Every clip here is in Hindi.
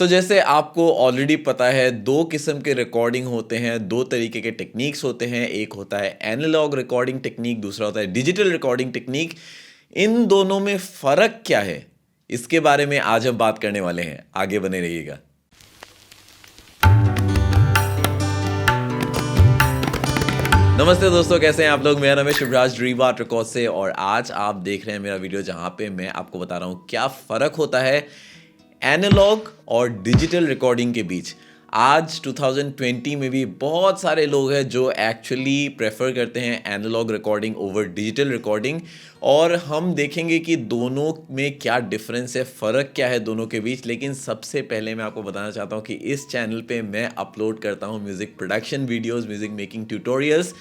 तो जैसे आपको ऑलरेडी पता है, दो किस्म के रिकॉर्डिंग होते हैं, दो तरीके के टेक्निक्स होते हैं। एक होता है एनालॉग रिकॉर्डिंग टेक्निक, दूसरा होता है डिजिटल रिकॉर्डिंग टेक्निक। इन दोनों में फ़र्क क्या है, इसके बारे में आज हम बात करने वाले हैं। आगे बने रहिएगा। नमस्ते दोस्तों, कैसे हैं आप लोग। मेरा नाम है शुभराज ड्रीमआर्ट रिकॉर्ड से और आज आप देख रहे हैं मेरा वीडियो जहां पे मैं आपको बता रहा हूं क्या फ़र्क होता है एनालॉग और डिजिटल रिकॉर्डिंग के बीच। आज 2020 में भी बहुत सारे लोग हैं जो एक्चुअली प्रेफर करते हैं analogue recording over digital recording, और हम देखेंगे कि दोनों में क्या डिफरेंस है, फ़र्क क्या है दोनों के बीच। लेकिन सबसे पहले मैं आपको बताना चाहता हूँ कि इस चैनल पे मैं अपलोड करता हूँ music production videos, music making tutorials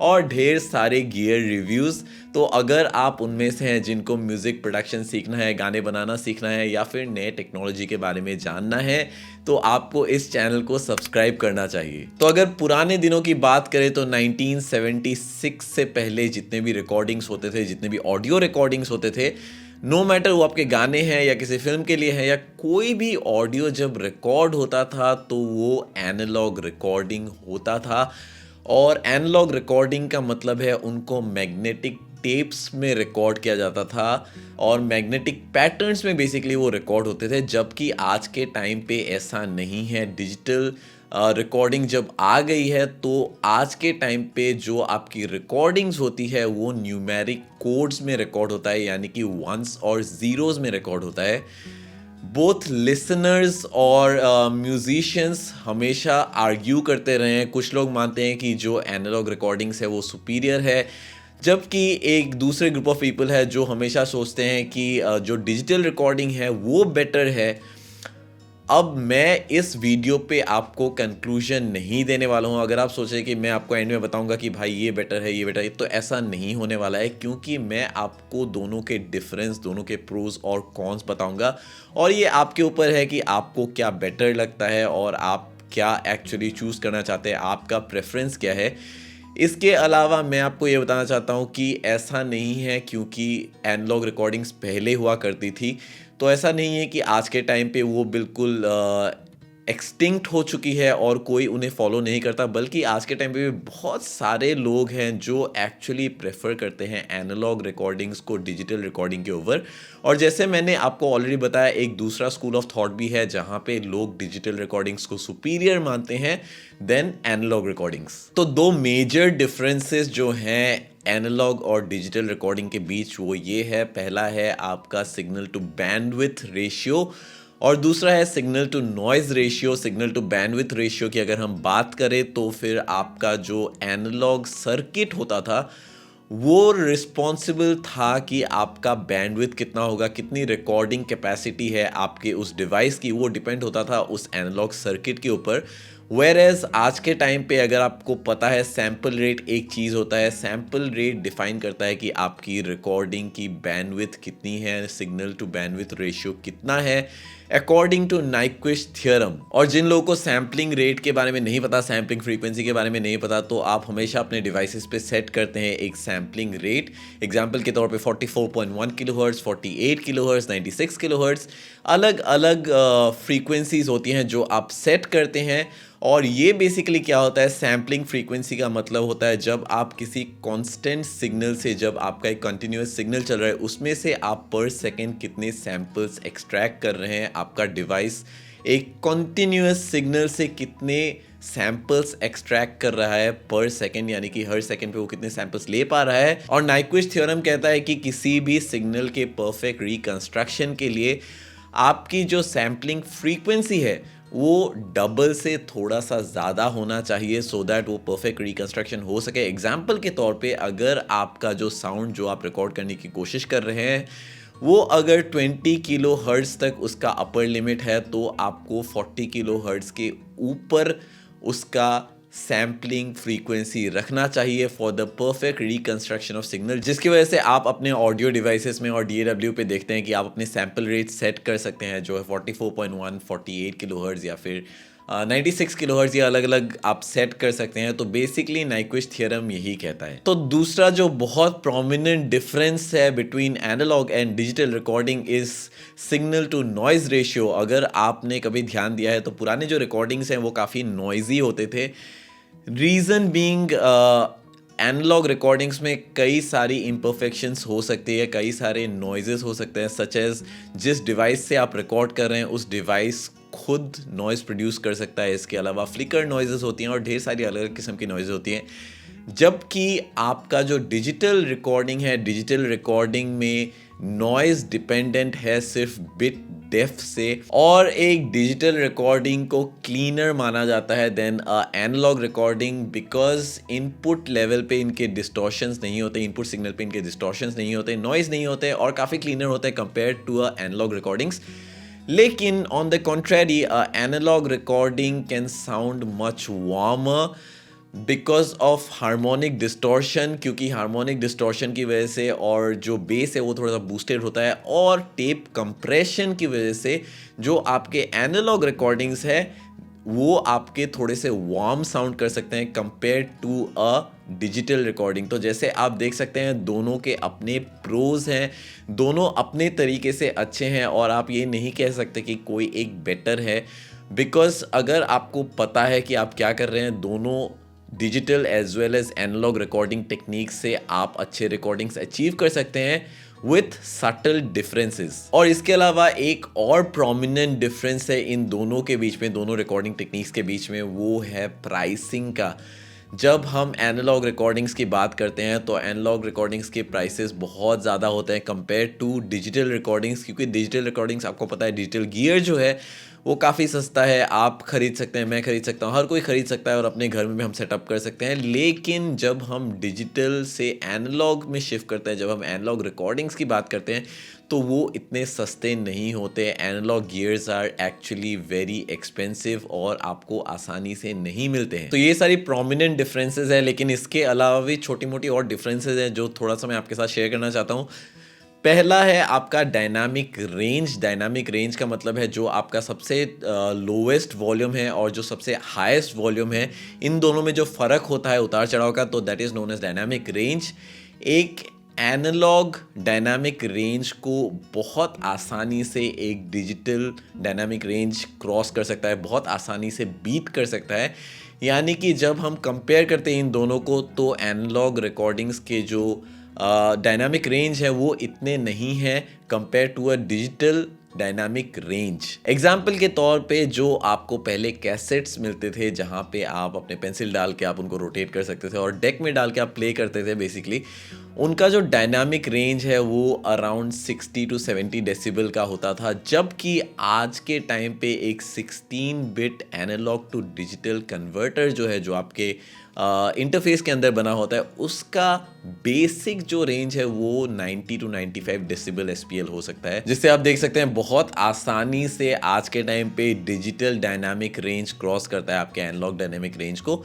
और ढेर सारे गियर रिव्यूज़। तो अगर आप उनमें से हैं जिनको म्यूज़िक प्रोडक्शन सीखना है, गाने बनाना सीखना है या फिर नए टेक्नोलॉजी के बारे में जानना है, तो आपको इस चैनल को सब्सक्राइब करना चाहिए। तो अगर पुराने दिनों की बात करें तो 1976 से पहले जितने भी रिकॉर्डिंग्स होते थे, जितने भी ऑडियो रिकॉर्डिंग्स होते थे, नो मैटर वो आपके गाने हैं या किसी फिल्म के लिए है या कोई भी ऑडियो जब रिकॉर्ड होता था तो वो एनालॉग रिकॉर्डिंग होता था। और एनालॉग रिकॉर्डिंग का मतलब है उनको मैग्नेटिक टेप्स में रिकॉर्ड किया जाता था और मैग्नेटिक पैटर्न्स में बेसिकली वो रिकॉर्ड होते थे, जबकि आज के टाइम पे ऐसा नहीं है। डिजिटल रिकॉर्डिंग जब आ गई है तो आज के टाइम पे जो आपकी रिकॉर्डिंग्स होती है वो न्यूमेरिक कोड्स में रिकॉर्ड होता है, यानी कि वंस और ज़ीरोज़ में रिकॉर्ड होता है। बोथ लिसनर्स और म्यूजिशियंस हमेशा आर्ग्यू करते रहे हैं। कुछ लोग मानते हैं कि जो एनालॉग रिकॉर्डिंग्स है वो सुपीरियर है, जबकि एक दूसरे ग्रुप ऑफ पीपल है जो हमेशा सोचते हैं कि जो डिजिटल रिकॉर्डिंग है वो बेटर है। अब मैं इस वीडियो पे आपको कंक्लूजन नहीं देने वाला हूँ। अगर आप सोचें कि मैं आपको एंड में बताऊंगा कि भाई ये बेटर है, ये बेटर है, तो ऐसा नहीं होने वाला है, क्योंकि मैं आपको दोनों के डिफरेंस, दोनों के प्रोज और कॉन्स बताऊंगा। और ये आपके ऊपर है कि आपको क्या बेटर लगता है और आप क्या एक्चुअली चूज़ करना चाहते हैं, आपका प्रेफरेंस क्या है। इसके अलावा मैं आपको ये बताना चाहता हूँ कि ऐसा नहीं है क्योंकि एनालॉग रिकॉर्डिंग्स पहले हुआ करती थी तो ऐसा नहीं है कि आज के टाइम पे वो बिल्कुल एक्सटिंक्ट हो चुकी है और कोई उन्हें फॉलो नहीं करता, बल्कि आज के टाइम पे भी बहुत सारे लोग हैं जो एक्चुअली प्रेफर करते हैं एनालॉग रिकॉर्डिंग्स को डिजिटल रिकॉर्डिंग के ऊपर। और जैसे मैंने आपको ऑलरेडी बताया, एक दूसरा स्कूल ऑफ थॉट भी है जहाँ पे लोग डिजिटल रिकॉर्डिंग्स को सुपीरियर मानते हैं देन एनालॉग रिकॉर्डिंग्स। तो दो मेजर डिफरेंसेस जो हैं एनालॉग और डिजिटल रिकॉर्डिंग के बीच वो ये है, पहला है आपका सिग्नल टू बैंडविड्थ रेशियो और दूसरा है signal to noise ratio. Signal to bandwidth ratio की अगर हम बात करें तो फिर आपका जो एनालॉग सर्किट होता था वो रिस्पॉन्सिबल था कि आपका बैंडविड्थ कितना होगा, कितनी रिकॉर्डिंग कैपेसिटी है आपके उस डिवाइस की, वो डिपेंड होता था उस एनालॉग सर्किट के ऊपर। वेयरएज आज के टाइम पे अगर आपको पता है सैम्पल रेट एक चीज़ होता है, सैम्पल रेट डिफाइन करता है कि आपकी रिकॉर्डिंग की बैंडविड्थ कितनी है, सिग्नल टू बैंडविड्थ रेशियो कितना है अकॉर्डिंग टू नाइक्विस्ट थ्योरम। और जिन लोगों को सैम्पलिंग रेट के बारे में नहीं पता, सैम्पलिंग फ्रीक्वेंसी के बारे में नहीं पता, तो आप हमेशा अपने डिवाइसेस पे सेट करते हैं एक सैम्पलिंग रेट। एग्जांपल के तौर पे 44.1 किलोहर्ट्ज़, 48 किलोहर्ट्ज़, 96 किलोहर्ट्ज़, अलग अलग फ्रीक्वेंसीज होती हैं जो आप सेट करते हैं। और ये बेसिकली क्या होता है, सैम्पलिंग फ्रीक्वेंसी का मतलब होता है जब आप किसी कांस्टेंट सिग्नल से, जब आपका एक कंटिन्यूस सिग्नल चल रहा है उसमें से आप पर सेकंड कितने सैंपल्स एक्सट्रैक्ट कर रहे हैं, आपका डिवाइस एक कंटिन्यूस सिग्नल से कितने सैंपल्स एक्सट्रैक्ट कर रहा है पर सेकंड, यानी कि हर सेकंड पे वो कितने सैंपल्स ले पा रहा है। और नाइक्विस्ट थ्योरम कहता है कि किसी भी सिग्नल के परफेक्ट रिकंस्ट्रक्शन के लिए आपकी जो सैम्पलिंग फ्रीक्वेंसी है वो डबल से थोड़ा सा ज़्यादा होना चाहिए सो दैट वो परफेक्ट रिकंस्ट्रक्शन हो सके। एग्जाम्पल के तौर पे अगर आपका जो साउंड जो आप रिकॉर्ड करने की कोशिश कर रहे हैं वो अगर 20 किलो हर्ट्ज़ तक उसका अपर लिमिट है तो आपको 40 किलो हर्ट्ज़ के ऊपर उसका सैम्पलिंग फ्रीक्वेंसी रखना चाहिए for the perfect reconstruction of signal, जिसकी वजह से आप अपने ऑडियो डिवाइसेस में और DAW पे देखते हैं कि आप अपने सैम्पल रेट सेट कर सकते हैं जो है 44.1, 48 किलोहर्ट्ज़ या फिर 96 किलोहर्ट्ज़ या अलग अलग आप सेट कर सकते हैं। तो बेसिकली नाइक्विस्ट थियरम यही कहता है। तो दूसरा जो बहुत प्रोमिनेंट डिफरेंस है between analogue and digital recording is signal to noise ratio. अगर आपने कभी ध्यान दिया है तो पुराने जो रिकॉर्डिंग्स हैं वो काफ़ी नॉइजी होते थे। रीज़न बीइंग एनालॉग रिकॉर्डिंग्स में कई सारी इम्परफेक्शंस हो सकती है, कई सारे नॉइजेस हो सकते हैं, सच एज जिस डिवाइस से आप रिकॉर्ड कर रहे हैं उस डिवाइस खुद नॉइज़ प्रोड्यूस कर सकता है। इसके अलावा फ्लिकर नॉइजेस होती हैं और ढेर सारी अलग अलग किस्म की नॉइज़ होती हैं। जबकि आपका जो डिजिटल रिकॉर्डिंग है, डिजिटल रिकॉर्डिंग में नॉइज़ डिपेंडेंट है सिर्फ बिट डेप्थ से, और एक डिजिटल रिकॉर्डिंग को क्लीनर माना जाता है than analogue recording, because input level पे इनके डिस्टॉर्शंस नहीं होते, इनपुट सिग्नल पे इनके डिस्टॉर्शंस नहीं होते, नॉइज़ नहीं होते और काफ़ी क्लीनर होते हैं कंपेयर टू एनालॉग रिकॉर्डिंग्स। लेकिन on the contrary analogue recording can sound much warmer because of harmonic distortion, क्योंकि हार्मोनिक डिस्टॉर्शन की वजह से और जो बेस है वो थोड़ा सा बूस्टेड होता है, और टेप कंप्रेशन की वजह से जो आपके एनालॉग रिकॉर्डिंग्स है वो आपके थोड़े से वार्म साउंड कर सकते हैं compare to a digital recording. तो जैसे आप देख सकते हैं दोनों के अपने प्रोज हैं, दोनों अपने तरीके से अच्छे हैं, और आप ये नहीं कह सकते कि कोई एक बेटर है, बिकॉज अगर आपको पता है कि आप क्या कर रहे हैं, दोनों digital as well as analogue recording technique से आप अच्छे रिकॉर्डिंग्स अचीव कर सकते हैं विथ सटल डिफरेंसेस। और इसके अलावा एक और प्रोमिनेंट डिफरेंस है इन दोनों के बीच में, दोनों रिकॉर्डिंग टेक्निक्स के बीच में, वो है प्राइसिंग का। जब हम एनालॉग रिकॉर्डिंग्स की बात करते हैं तो एनालॉग रिकॉर्डिंग्स के प्राइसेस बहुत ज़्यादा होते हैं कंपेयर टू डिजिटल रिकॉर्डिंग्स, क्योंकि डिजिटल रिकॉर्डिंग्स आपको पता है डिजिटल गियर जो है वो काफ़ी सस्ता है, आप खरीद सकते हैं, मैं खरीद सकता हूँ, हर कोई खरीद सकता है और अपने घर में भी हम सेटअप कर सकते हैं। लेकिन जब हम डिजिटल से एनालॉग में शिफ्ट करते हैं, जब हम एनालॉग रिकॉर्डिंग्स की बात करते हैं तो वो इतने सस्ते नहीं होते। Analogue gears are actually very expensive और आपको आसानी से नहीं मिलते हैं। तो ये सारी प्रोमिनेंट डिफरेंसेस है, लेकिन इसके अलावा भी छोटी मोटी और डिफरेंसेस हैं जो थोड़ा सा मैं आपके साथ शेयर करना चाहता हूँ। पहला है आपका डायनामिक रेंज। डायनामिक रेंज का मतलब है जो आपका सबसे लोवेस्ट वॉल्यूम है और जो सबसे हाईएस्ट वॉल्यूम है, इन दोनों में जो फ़र्क होता है उतार चढ़ाव का, तो that is known as dynamic range. एक एनालॉग डायनामिक रेंज को बहुत आसानी से एक डिजिटल डायनामिक रेंज क्रॉस कर सकता है, बहुत आसानी से बीट कर सकता है। यानी कि जब हम कंपेयर करते हैं इन दोनों को तो एनालॉग रिकॉर्डिंग्स के जो डायनामिक रेंज है वो इतने नहीं है compare to a digital dynamic range. Example के तौर पे जो आपको पहले कैसेट्स मिलते थे जहाँ पे आप अपने पेंसिल डाल के आप उनको रोटेट कर सकते थे और डेक में डाल के आप प्ले करते थे, बेसिकली उनका जो डायनामिक रेंज है वो अराउंड 60 to 70 डेसिबल का होता था। जबकि आज के टाइम पे एक 16 bit analogue to digital converter जो है, जो आपके इंटरफेस के अंदर बना होता है, उसका बेसिक जो रेंज है वो 90 to 95 डेसिबल एसपीएल हो सकता है, जिससे आप देख सकते हैं बहुत आसानी से आज के टाइम पे डिजिटल डायनामिक रेंज क्रॉस करता है आपके एनालॉग डायनामिक रेंज को।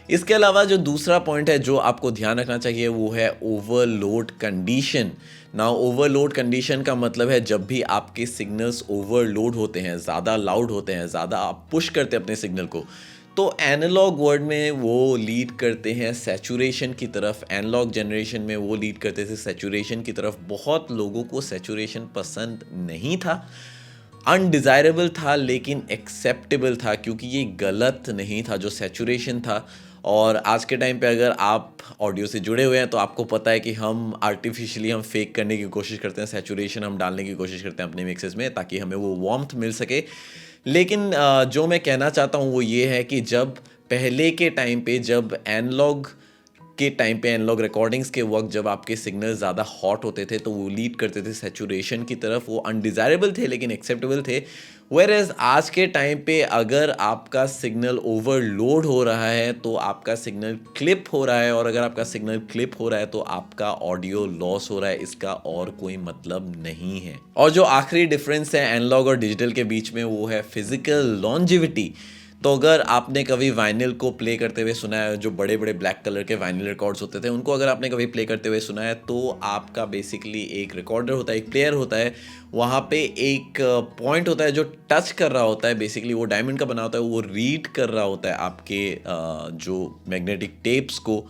इसके अलावा जो दूसरा पॉइंट है जो आपको ध्यान रखना चाहिए वो है ओवरलोड कंडीशन। ना ओवरलोड कंडीशन का मतलब है जब भी आपके सिग्नल्स ओवरलोड होते हैं, ज़्यादा लाउड होते हैं, ज़्यादा आप पुश करते हैं अपने सिग्नल को, तो एनालॉग वर्ड में वो लीड करते हैं सैचुरेशन की तरफ। एनालॉग जनरेशन में वो लीड करते थे सैचुरेशन की तरफ। बहुत लोगों को सैचुरेशन पसंद नहीं था, अनडिज़ायरेबल था, लेकिन एक्सेप्टेबल था क्योंकि ये गलत नहीं था जो सैचुरेशन था। और आज के टाइम पे अगर आप ऑडियो से जुड़े हुए हैं तो आपको पता है कि हम आर्टिफिशियली हम फेक करने की कोशिश करते हैं, सैचुरेशन हम डालने की कोशिश करते हैं अपने मिक्सेस में ताकि हमें वो वार्मथ मिल सके। लेकिन जो मैं कहना चाहता हूँ वो ये है कि जब पहले के टाइम पे, जब एनालॉग के टाइम पे, एनालॉग रिकॉर्डिंग्स के वक्त जब आपके सिग्नल ज़्यादा हॉट होते थे तो वो लीड करते थे सैचुरेशन की तरफ। वो अनडिज़ायरेबल थे लेकिन एक्सेप्टेबल थे। वेयरएज आज के टाइम पे अगर आपका सिग्नल ओवरलोड हो रहा है तो आपका सिग्नल क्लिप हो रहा है, और अगर आपका सिग्नल क्लिप हो रहा है तो आपका ऑडियो लॉस हो रहा है, इसका और कोई मतलब नहीं है। और जो आखिरी डिफरेंस है एनालॉग और डिजिटल के बीच में वो है फिजिकल लॉन्जिविटी। तो अगर आपने कभी वाइनिल को प्ले करते हुए सुना है, जो बड़े बड़े ब्लैक कलर के वाइनिल रिकॉर्ड्स होते थे उनको अगर आपने कभी प्ले करते हुए सुना है, तो आपका बेसिकली एक रिकॉर्डर होता है, एक प्लेयर होता है, वहाँ पे एक पॉइंट होता है जो टच कर रहा होता है, बेसिकली वो डायमंड का बना होता है, वो रीड कर रहा होता है आपके जो मैग्नेटिक टेप्स को।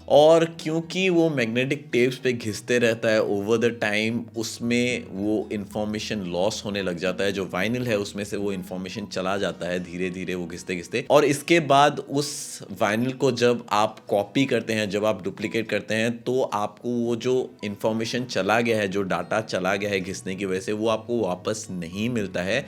और क्योंकि वो मैग्नेटिक टेप्स पे घिसते रहता है ओवर द टाइम, उसमें वो इन्फॉर्मेशन लॉस होने लग जाता है। जो वाइनिल है उसमें से वो इन्फॉर्मेशन चला जाता है धीरे धीरे वो घिसते घिसते, और इसके बाद उस वाइनिल को जब आप कॉपी करते हैं, जब आप डुप्लीकेट करते हैं, तो आपको वो जो इन्फॉर्मेशन चला गया है, जो डाटा चला गया है घिसने की वजह से, वो आपको वापस नहीं मिलता है।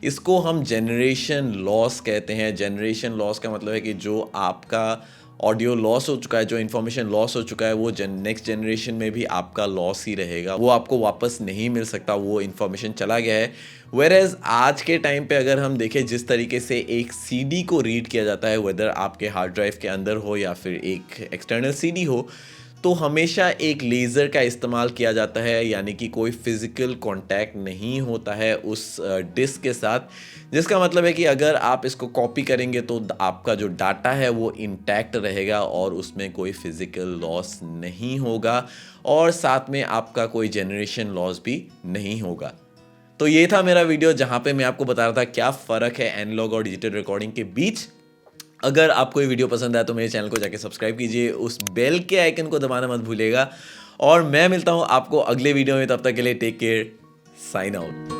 इसको हम जनरेशन लॉस कहते हैं। जनरेशन लॉस का मतलब है कि जो आपका ऑडियो लॉस हो चुका है, जो इन्फॉर्मेशन लॉस हो चुका है, वो नेक्स्ट जनरेशन में भी आपका लॉस ही रहेगा, वो आपको वापस नहीं मिल सकता, वो इन्फॉर्मेशन चला गया है। वेयरएज आज के टाइम पे अगर हम देखें, जिस तरीके से एक सीडी को रीड किया जाता है, वेदर आपके हार्ड ड्राइव के अंदर हो या फिर एक एक्सटर्नल सीडी हो, तो हमेशा एक लेज़र का इस्तेमाल किया जाता है, यानी कि कोई फिज़िकल कांटेक्ट नहीं होता है उस डिस्क के साथ, जिसका मतलब है कि अगर आप इसको कॉपी करेंगे तो आपका जो डाटा है वो इंटैक्ट रहेगा और उसमें कोई फिज़िकल लॉस नहीं होगा, और साथ में आपका कोई जनरेशन लॉस भी नहीं होगा। तो ये था मेरा वीडियो जहाँ पे मैं आपको बता रहा था क्या फ़र्क है एनालॉग और डिजिटल रिकॉर्डिंग के बीच। अगर आपको ये वीडियो पसंद आया तो मेरे चैनल को जाके सब्सक्राइब कीजिए, उस बेल के आइकन को दबाना मत भूलिएगा, और मैं मिलता हूँ आपको अगले वीडियो में। तब तक के लिए टेक केयर, साइन आउट।